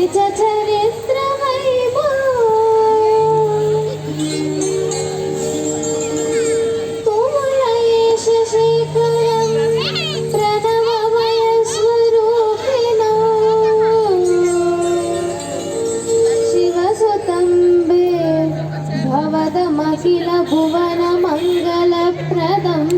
ನಿಜ ಚರಿತ್ರ ವೈಭವ ತುಮುಲ ಯಶ ಶೇಖರಂ ಪ್ರಣವ ವಯಸ್ವರೂಪಿಣ ಶಿವಸುತಂಬೆ ಭವದಮಖಿಲ ಭುವನ ಮಂಗಲಪ್ರದಂ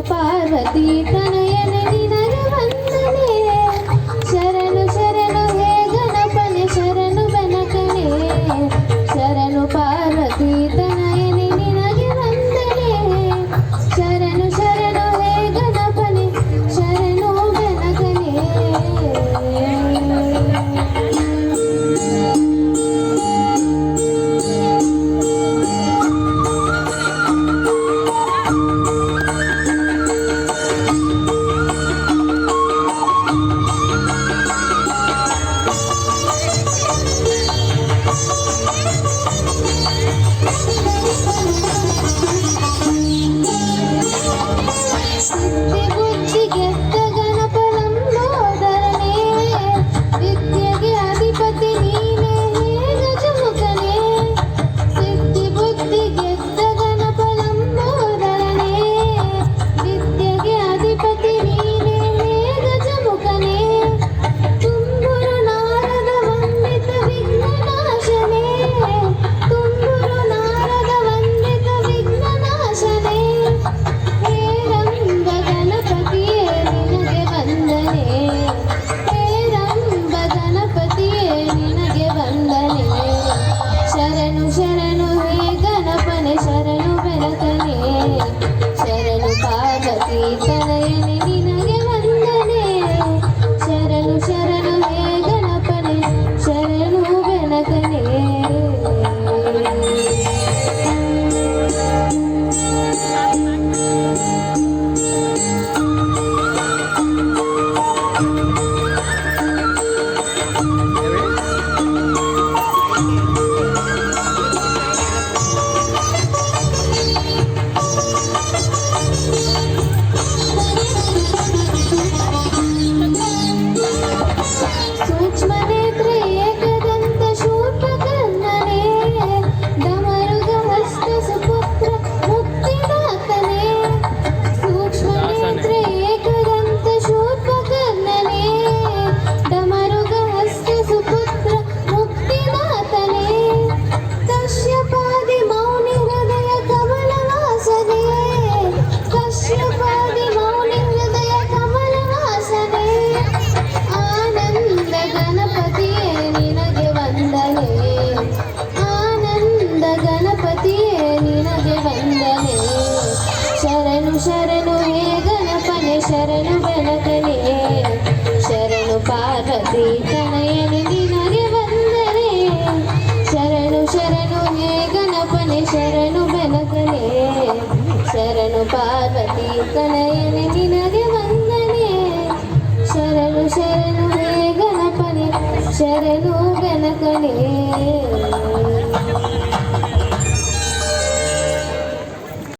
ಪಾರ್ವತಿ ತನಯನೆ ನಿನಗೆ ವಂದನೆ ಶರಣು ಶರಣು ಹೇ ಗಣಪನೆ ಶರಣು ಬೆನಕನೆ ಶರಣು ಪಾರ್ವತಿ ತನಯನೆ ನಿನಗೆ ವಂದನೆ ಶರಣು ಶರಣು ಹೇ ಗಣಪನೆ ಶರಣು ಬೆನಕನೆ ಶರಣು ಶರಣು ಹೇ ಗಣಪನೆ ಶರಣು ಬೆನಕನೆ ಶರಣು ಪಾರ್ವತಿ ತನಯನೆ ನಿನಗೆ ವಂದನೆ ಶರಣು ಶರಣು ಹೇ ಗಣಪನೆ ಶರಣು ಬೆನಕನೆ ಶರಣು ಶರಣು ಹೇ ಗಣಪನೆ ಶರಣು ಬೆನಕನೆ ಶರಣು ಪಾರ್ವತಿ ತನಯನೆ ನಿನಗೆ ವಂದನೆ ಶರಣು ಶರಣು ಹೇ ಗಣಪನೆ ಶರಣು ಬೆನಕನೆ ಶರಣು ಪಾರ್ವತಿ ತನಯನೆ ನಿನಗೆ ವಂದನೆ ಶರಣು ಶರಣು ಹೇ ಗಣಪನೆ ಶರಣು ಬೆನಕನೆ